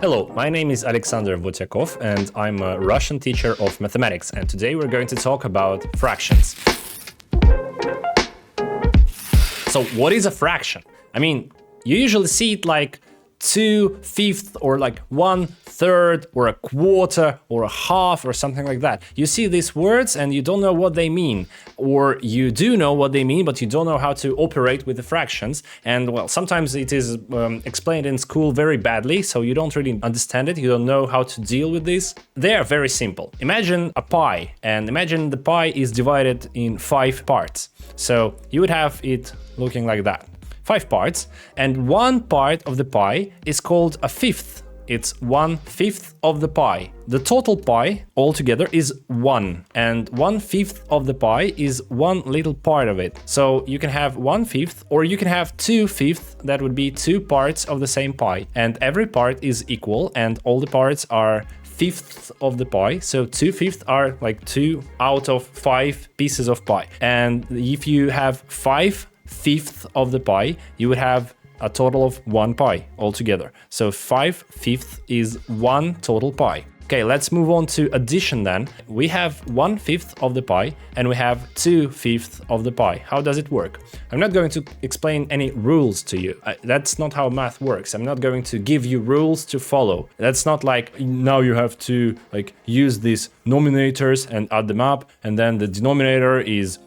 Hello, my name is Alexander Votyakov and I'm a Russian teacher of mathematics, and today we're going to talk about fractions. So what is a fraction? I mean, you usually see it like 2/5 or like 1/3 or a quarter or a half or something like that. You see these words and you don't know what they mean, or you do know what they mean but you don't know how to operate with the fractions. And well, sometimes it is explained in school very badly, so you don't really understand it, you don't know how to deal with this. They are very simple. Imagine a pie, and imagine the pie is divided in 5 parts. So you would have it looking like that. 5 parts, and one part of the pie is called a fifth. It's 1/5 of the pie. The total pie altogether is 1, and 1/5 of the pie is one little part of it. So you can have 1/5, or you can have 2/5, that would be 2 parts of the same pie. And every part is equal, and all the parts are fifths of the pie. So 2/5 are like 2 out of 5 pieces of pie. And if you have 5/5 of the pie, you would have a total of 1 pie altogether. So 5/5 is 1 total pie. Okay, let's move on to addition then. We have 1/5 of the pie and we have 2/5 of the pie. How does it work? I'm not going to explain any rules to you. That's not how math works. I'm not going to give you rules to follow. That's not like now you have to like use these nominators and add them up, and then the denominator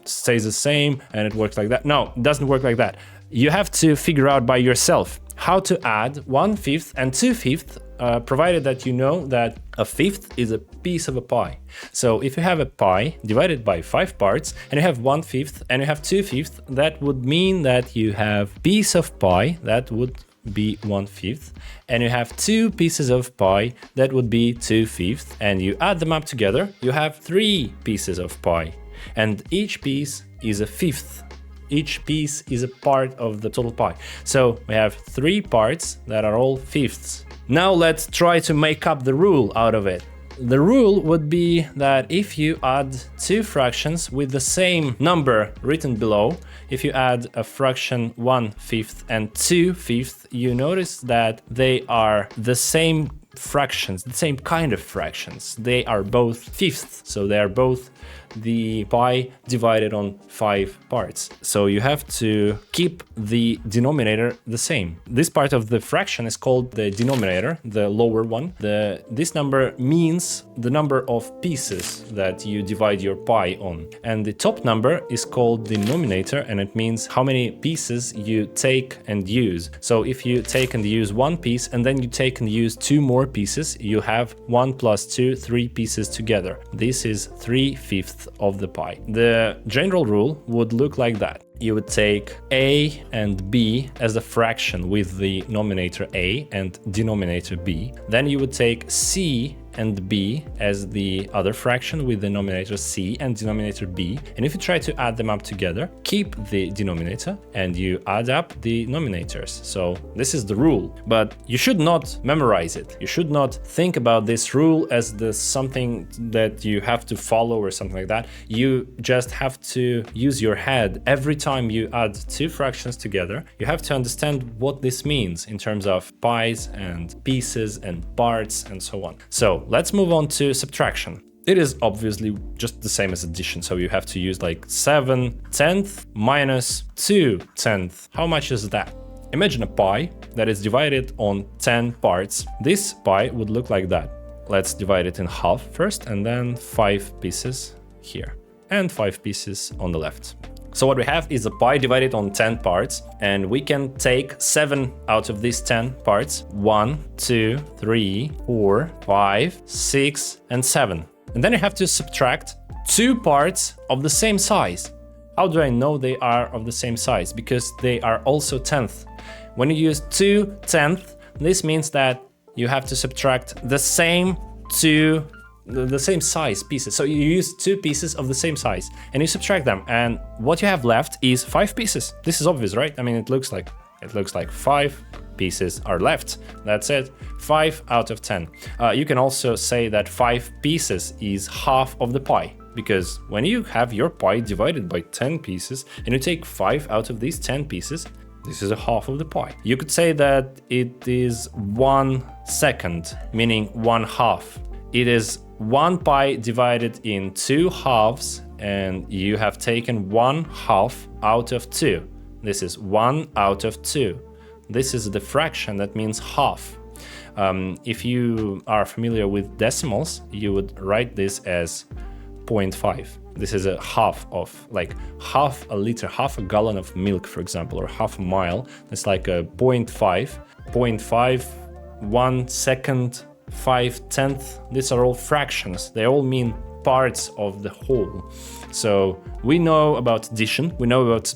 stays the same and it works like that. No, it doesn't work like that. You have to figure out by yourself how to add 1/5 and 2/5, provided that you know that a fifth is a piece of a pie. So if you have a pie divided by 5 parts and you have 1/5 and you have 2/5, that would mean that you have piece of pie, that would be 1/5, and you have 2 pieces of pie, that would be 2/5, and you add them up together, you have 3 pieces of pie, and each piece is a fifth. Each piece is a part of the total pie. So we have 3 parts that are all fifths. Now let's try to make up the rule out of it. The rule would be that if you add 2 fractions with the same number written below, if you add a fraction 1/5 and 2/5, you notice that they are the same fractions, the same kind of fractions. They are both fifths, so they are both the pie divided on 5 parts. So you have to keep the denominator the same. This part of the fraction is called the denominator, the lower one. This number means the number of pieces that you divide your pie on. And the top number is called the denominator, and it means how many pieces you take and use. So if you take and use 1 piece and then you take and use 2 more pieces, you have 1 plus 2, 3 pieces together. This is 3/5 of the pie. The general rule would look like that. You would take A and B as a fraction with the numerator A and denominator B. Then you would take C and B as the other fraction with the denominator C and denominator B. And if you try to add them up together, keep the denominator and you add up the nominators. So this is the rule, but you should not memorize it. You should not think about this rule as something that you have to follow or something like that. You just have to use your head every time you add 2 fractions together. You have to understand what this means in terms of pies and pieces and parts and so on. So let's move on to subtraction. It is obviously just the same as addition, so you have to use like 7/10 minus 2/10. How much is that? Imagine a pie that is divided on 10 parts. This pie would look like that. Let's divide it in half first, and then 5 pieces here, and 5 pieces on the left. So what we have is a pie divided on 10 parts, and we can take 7 out of these 10 parts. 1, 2, 3, 4, 5, 6, and 7. And then you have to subtract 2 parts of the same size. How do I know they are of the same size? Because they are also 10th. When you use 2/10, this means that you have to subtract the same size pieces. So you use 2 pieces of the same size and you subtract them, and what you have left is 5 pieces. This is obvious, right? I mean, it looks like 5 pieces are left. That's it. 5 out of 10. You can also say that 5 pieces is half of the pie, because when you have your pie divided by 10 pieces and you take 5 out of these 10 pieces, This is a half of the pi. You could say that it is 1 second, meaning 1/2. It is 1 pi divided in 2 halves, and you have taken 1/2 out of 2. This is 1 out of 2. This is the fraction that means half. If you are familiar with decimals, you would write this as 0.5. This is a half of, like half a liter, half a gallon of milk, for example, or half a mile. It's like a 0.5, 0.5, 1 second, 5/10. These are all fractions. They all mean parts of the whole. So we know about addition, we know about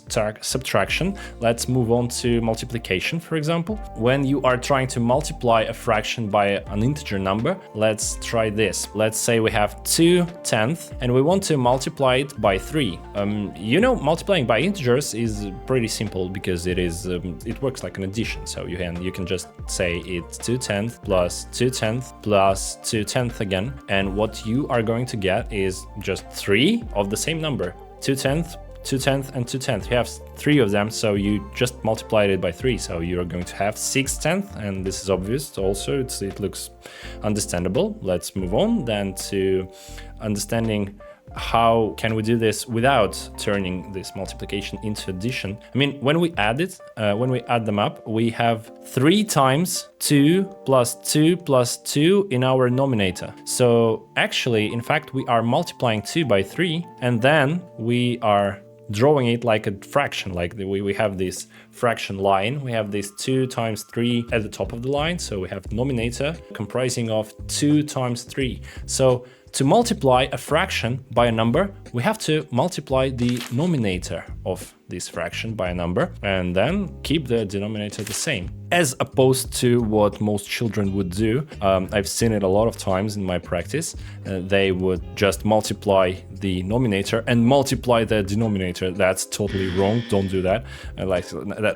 subtraction. Let's move on to multiplication, for example. When you are trying to multiply a fraction by an integer number, let's try this. Let's say we have 2/10 and we want to multiply it by 3. You know, multiplying by integers is pretty simple because it works like an addition. So you can just say it's 2/10 plus 2/10 plus 2/10 again. And what you are going to get is just 3 of the same number. 2/10, 2/10, and 2/10. You have 3 of them, so you just multiplied it by 3. So you're going to have 6/10, and this is obvious also. It looks understandable. Let's move on then to understanding how can we do this without turning this multiplication into addition. I mean, when we add them up, we have 3 times 2 plus 2 plus 2 in our numerator. So actually, in fact, we are multiplying 2 by 3, and then we are drawing it like a fraction, like we have this fraction line. We have this 2 times 3 at the top of the line. So we have numerator comprising of 2 times 3. So to multiply a fraction by a number, we have to multiply the numerator of this fraction by a number and then keep the denominator the same. As opposed to what most children would do, I've seen it a lot of times in my practice. They would just multiply the numerator and multiply the denominator. That's totally wrong. Don't do that.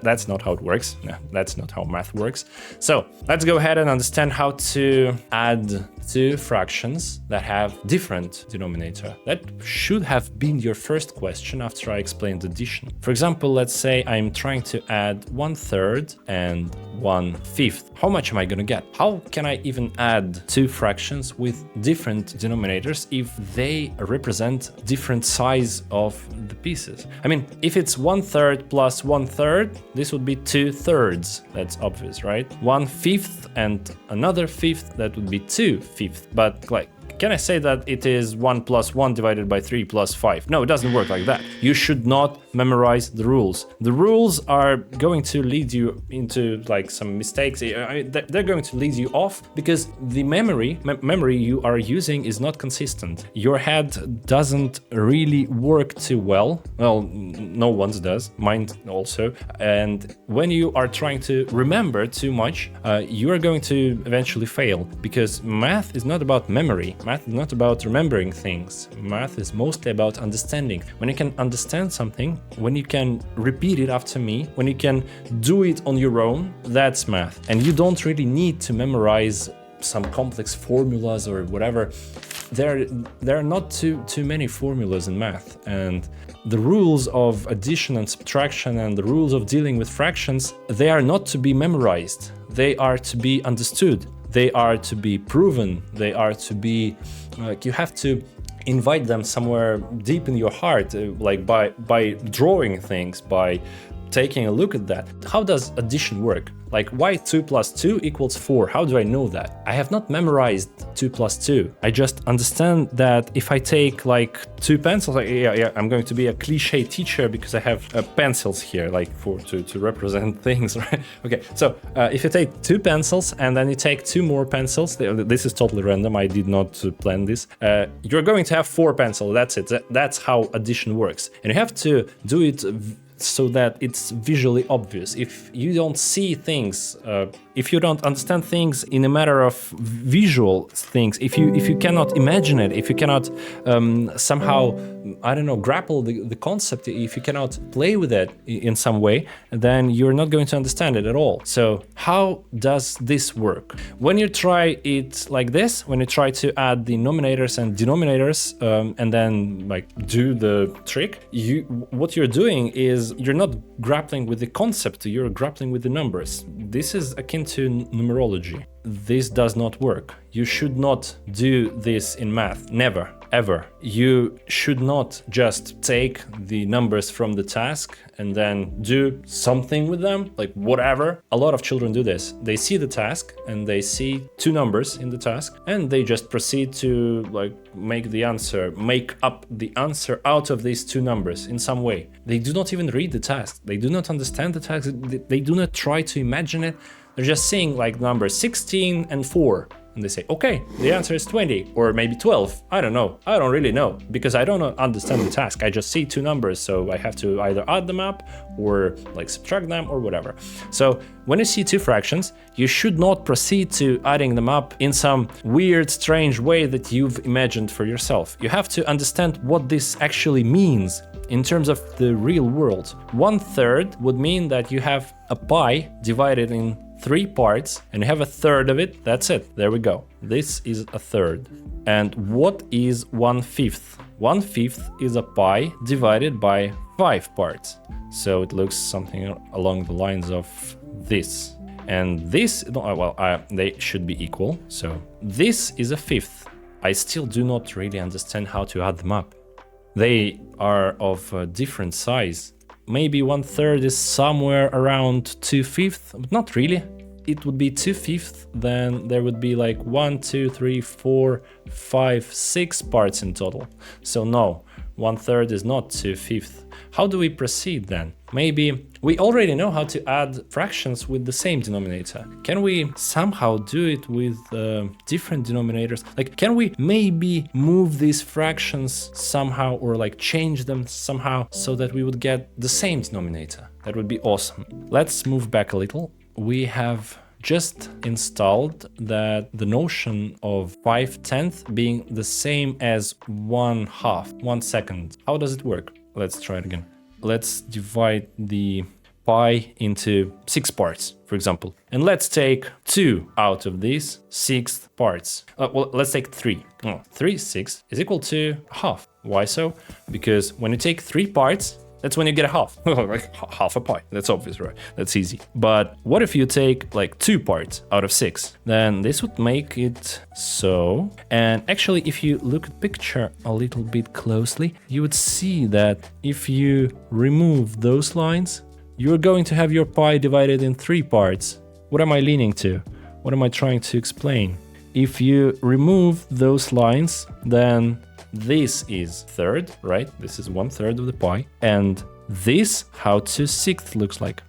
That's not how it works. No, that's not how math works. So let's go ahead and understand how to add 2 fractions that have different denominator. That should have been your first question after I explained addition. For example, let's say I'm trying to add 1/3 and 1/5. How much am I gonna get? How can I even add 2 fractions with different denominators if they represent different size of the pieces? I mean, if it's 1/3 plus 1/3, this would be 2/3. That's obvious, right? 1/5 and another 5th, that would be 2/5. But like, can I say that it is 1 plus 1 divided by 3 plus 5? No, it doesn't work like that. You should not memorize the rules. The rules are going to lead you into like some mistakes. They're going to lead you off because the memory you are using is not consistent. Your head doesn't really work too well. Well, no one's does, mine also. And when you are trying to remember too much, you are going to eventually fail because math is not about memory. Math is not about remembering things. Math is mostly about understanding. When you can understand something, when you can repeat it after me, when you can do it on your own, that's math. And you don't really need to memorize some complex formulas or whatever. There are not too many formulas in math, and the rules of addition and subtraction and the rules of dealing with fractions, they are not to be memorized. They are to be understood. They are to be proven. They are to be like, you have to invite them somewhere deep in your heart, like by drawing things, by taking a look at that. How does addition work? Like, why 2 plus 2 equals 4? How do I know that? I have not memorized 2 plus 2. I just understand that if I take like 2 pencils, I'm going to be a cliche teacher because I have pencils here, like to represent things, right? Okay, so if you take 2 pencils and then you take 2 more pencils, this is totally random, I did not plan this, you're going to have 4 pencils, that's it. That's how addition works. And you have to do it so that it's visually obvious. If you don't see things, if you don't understand things in a matter of visual things, if you cannot imagine it, if you cannot somehow, I don't know, grapple the concept, if you cannot play with it in some way, then you're not going to understand it at all. So how does this work? When you try it like this, when you try to add the numerators and denominators and then like do the trick, what you're doing is because you're not grappling with the concept, you're grappling with the numbers. This is akin to numerology. This does not work. You should not do this in math. Never, ever. You should not just take the numbers from the task and then do something with them, like whatever. A lot of children do this. They see the task and they see two numbers in the task and they just proceed to like make up the answer out of these two numbers in some way. They do not even read the task. They do not understand the task. They do not try to imagine it. They're just seeing like numbers 16 and 4. And they say, okay, the answer is 20 or maybe 12. I don't know. I don't really know because I don't understand the task. I just see two numbers. So I have to either add them up or like subtract them or whatever. So when you see two fractions, you should not proceed to adding them up in some weird, strange way that you've imagined for yourself. You have to understand what this actually means in terms of the real world. 1/3 would mean that you have a pie divided in 3 parts and you have a third of it. That's it. There we go. This is a third. And what is 1/5? 1/5 is a pie divided by 5 parts. So it looks something along the lines of this. And this, they should be equal. So this is a fifth. I still do not really understand how to add them up. They are of a different size. Maybe 1/3 is somewhere around 2/5, but not really. It would be 2/5, then there would be like 1, 2, 3, 4, 5, 6 parts in total. So no, 1/3 is not 2/5. How do we proceed then? Maybe we already know how to add fractions with the same denominator. Can we somehow do it with different denominators? Like, can we maybe move these fractions somehow or like change them somehow so that we would get the same denominator? That would be awesome. Let's move back a little. We have just installed that the notion of 5/10 being the same as 1/2, 1 second. How does it work? Let's try it again. Let's divide the pie into 6 parts, for example. And let's take 2 out of these 6 parts. Well, let's take 3. 3, 6 is equal to half. Why so? Because when you take 3 parts, that's when you get a half. Like half a pie. That's obvious, right? That's easy. But what if you take like 2 parts out of 6? Then this would make it so. And actually, if you look at the picture a little bit closely, you would see that if you remove those lines, you're going to have your pie divided in 3 parts. What am I leaning to? What am I trying to explain? If you remove those lines, then this is third, right? This is 1/3 of the pie. And this, how 2/6 looks like.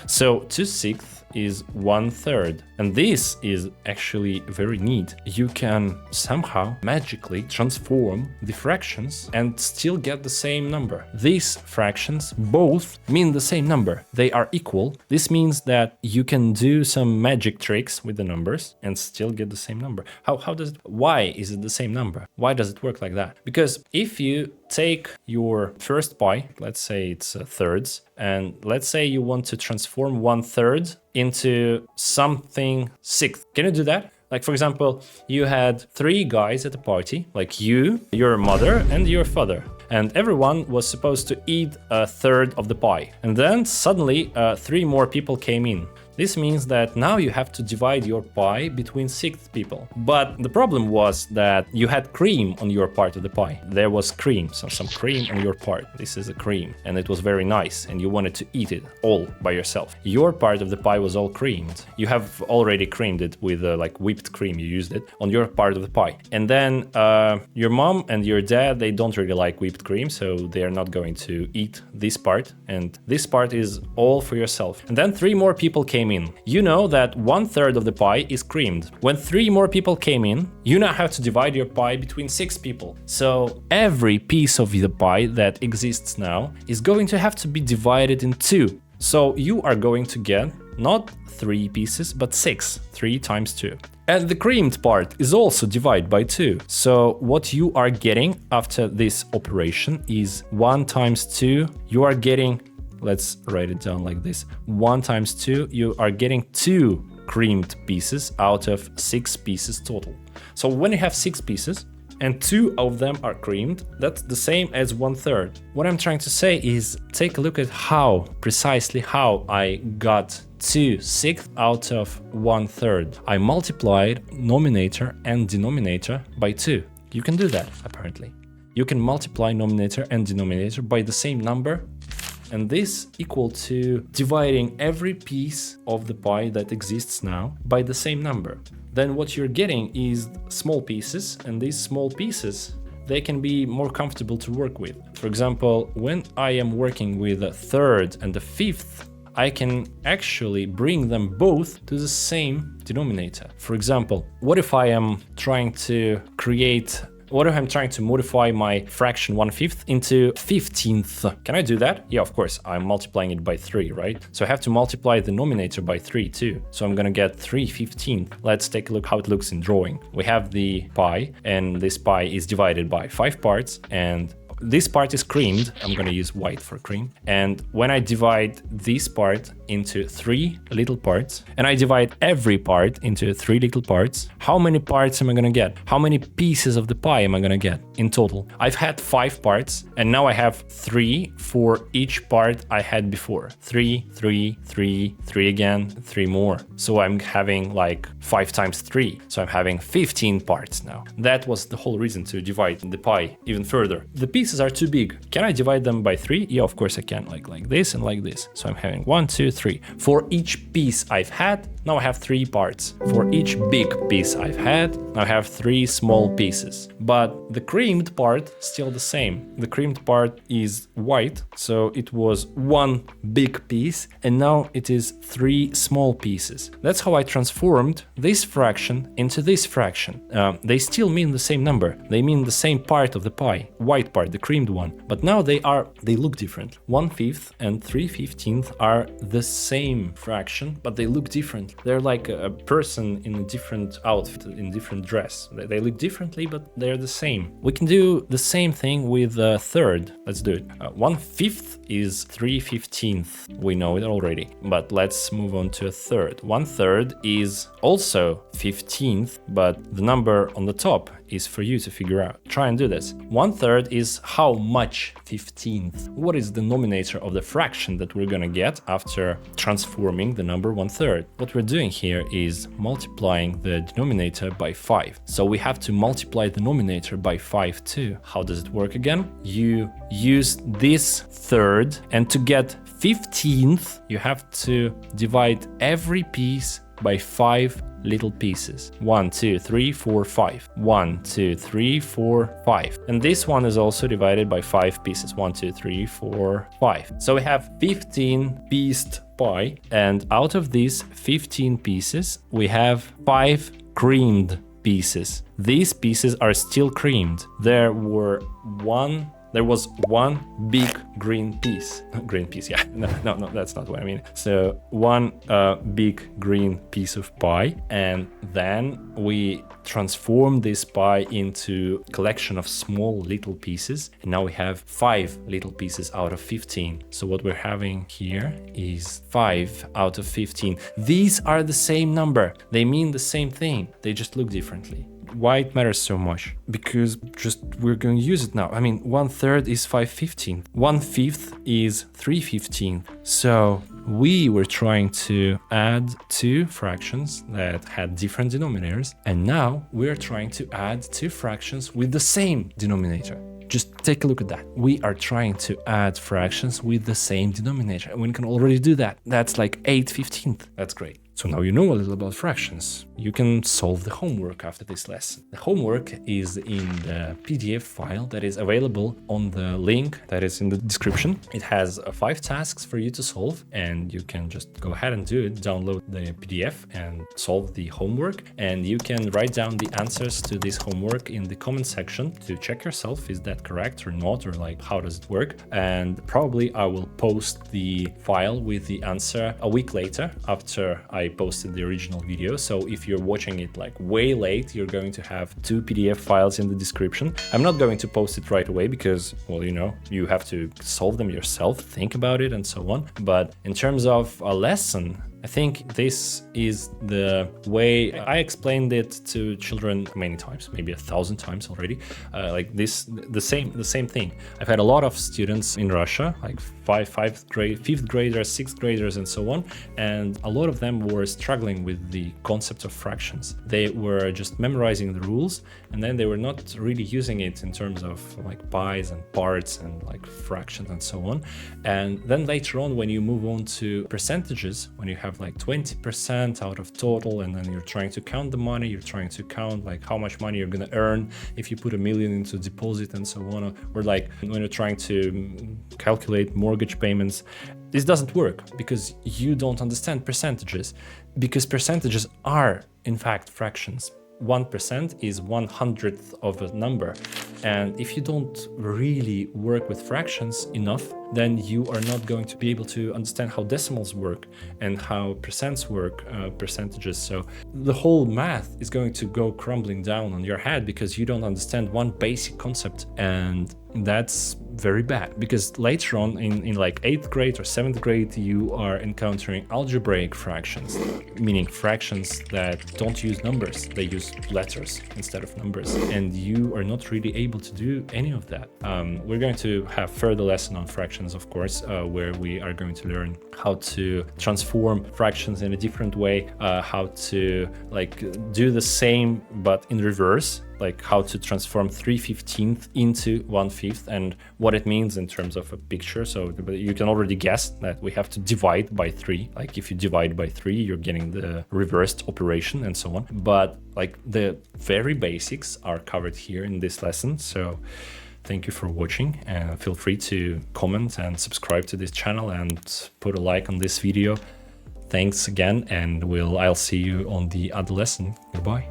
So 2/6 is 1/3. And this is actually very neat. You can somehow magically transform the fractions and still get the same number. These fractions both mean the same number. They are equal. This means that you can do some magic tricks with the numbers and still get the same number. Why is it the same number? Why does it work like that? Because if you take your first pie, let's say it's thirds, and let's say you want to transform 1/3 into something sixth. Can you do that? Like, for example, you had 3 guys at a party, like you, your mother, and your father. And everyone was supposed to eat 1/3 of the pie. And then suddenly 3 more people came in. This means that now you have to divide your pie between 6 people. But the problem was that you had cream on your part of the pie. There was cream, so some cream on your part. This is a cream, and it was very nice, and you wanted to eat it all by yourself. Your part of the pie was all creamed. You have already creamed it with like whipped cream. You used it on your part of the pie. And then your mom and your dad, they don't really like whipped cream, so they are not going to eat this part. And this part is all for yourself. And then 3 more people came in. You know that 1/3 of the pie is creamed. When 3 more people came in, you now have to divide your pie between 6 people. So every piece of the pie that exists now is going to have to be divided in 2. So you are going to get not 3 pieces, but 6. 3 times 2. And the creamed part is also divided by 2. So what you are getting after this operation is 1 times 2. You are getting, let's write it down like this. 1 times 2, you are getting 2 creamed pieces out of 6 pieces total. So when you have 6 pieces, and 2 of them are creamed, that's the same as 1/3. What I'm trying to say is take a look at precisely how I got 2/6 out of 1/3. I multiplied numerator and denominator by 2. You can do that, apparently. You can multiply numerator and denominator by the same number, and this equal to dividing every piece of the pie that exists now by the same number. Then what you're getting is small pieces, and these small pieces, they can be more comfortable to work with. For example, when I am working with a 1/3 and a 1/5, I can actually bring them both to the same denominator. For example, what if I'm trying to modify my fraction 1/5 into 15th? Can I do that? Yeah, of course, I'm multiplying it by 3, right? So I have to multiply the denominator by 3 too. So I'm gonna get 3/15. Let's take a look how it looks in drawing. We have the pie, and this pie is divided by 5 parts, and this part is creamed. I'm gonna use white for cream. And when I divide this part into 3 little parts, and I divide every part into 3 little parts, how many parts am I gonna get? How many pieces of the pie am I gonna get in total? I've had 5 parts, and now I have 3 for each part I had before. 3, 3, 3, 3 again, 3 more. So I'm having like 5 times 3. So I'm having 15 parts now. That was the whole reason to divide the pie even further. The pieces are too big. Can I divide them by 3? Yeah, of course I can, like this and like this. So I'm having 1, 2, 3. For each piece I've had, now I have 3 parts. For each big piece I've had, now I have 3 small pieces. But the creamed part still the same. The creamed part is white, so it was 1 big piece, and now it is 3 small pieces. That's how I transformed this fraction into this fraction. They still mean the same number. They mean the same part of the pie, white part, the creamed one. But now they look different. 1/5 and 3/15 are the same fraction, but they look different. They're like a person in a different outfit, in different dress. They look differently, but they're the same. We can do the same thing with a 1/3. Let's do it. 1/5 is 3/15. We know it already, but let's move on to a 1/3. 1/3 is also 15th, but the number on the top is for you to figure out. Try and do this. 1/3 is how much 15th? What is the denominator of the fraction that we're gonna get after transforming the number 1/3? What we're doing here is multiplying the denominator by 5. So we have to multiply the denominator by 5 too. How does it work again? You use this 1/3, and to get 15th, you have to divide every piece by 5 little pieces. 1, 2, 3, 4, 5. 1, 2, 3, 4, 5. And this one is also divided by 5 pieces. 1, 2, 3, 4, 5. So we have 15 pieced pie, and out of these 15 pieces, we have 5 creamed pieces. These pieces are still creamed. There was one big green piece. Green piece, yeah. No, that's not what I mean. So one big green piece of pie, and then we transform this pie into a collection of small little pieces. And now we have 5 little pieces out of 15. So what we're having here is 5 out of 15. These are the same number. They mean the same thing. They just look differently. Why it matters so much? Because we're going to use it now. I mean, 1/3 is 5/15. 1/5 is 3/15. So we were trying to add 2 fractions that had different denominators, and now we're trying to add 2 fractions with the same denominator. Just take a look at that. We are trying to add fractions with the same denominator, and we can already do that. That's like 8/15. That's great. So now you know a little about fractions. You can solve the homework after this lesson. The homework is in the PDF file that is available on the link that is in the description. It has 5 tasks for you to solve, and you can just go ahead and do it. Download the PDF and solve the homework. And you can write down the answers to this homework in the comment section to check yourself, is that correct or not, or like how does it work? And probably I will post the file with the answer a week later after I posted the original video. So if you're watching it like way late, you're going to have 2 PDF files in the description. I'm not going to post it right away because, well, you know, you have to solve them yourself, think about it and so on. But in terms of a lesson I think this is the way I explained it to children many times, maybe 1,000 times already. Like this, the same thing. I've had a lot of students in Russia, like fifth graders, sixth graders, and so on. And a lot of them were struggling with the concept of fractions. They were just memorizing the rules, and then they were not really using it in terms of like pies and parts and like fractions and so on. And then later on, when you move on to percentages, when you have like 20% out of total, and then you're trying to count the money, you're trying to count like how much money you're gonna earn if you put $1 million into deposit and so on, or like when you're trying to calculate mortgage payments, this doesn't work because you don't understand percentages, because percentages are in fact fractions. 1% is 1/100th of a number. And if you don't really work with fractions enough, then you are not going to be able to understand how decimals work and how percents work, percentages. So the whole math is going to go crumbling down on your head because you don't understand one basic concept. And that's very bad, because later on in like 8th grade or 7th grade, you are encountering algebraic fractions, meaning fractions that don't use numbers, they use letters instead of numbers. And you are not really able to do any of that. We're going to have further lesson on fractions, of course, where we are going to learn how to transform fractions in a different way, how to like do the same but in reverse, like how to transform 3/15 into 1/5 and what it means in terms of a picture. So you can already guess that we have to divide by 3. Like if you divide by 3, you're getting the reversed operation and so on. But like the very basics are covered here in this lesson. So thank you for watching, and feel free to comment and subscribe to this channel and put a like on this video. Thanks again, and I'll see you on the other lesson. Goodbye.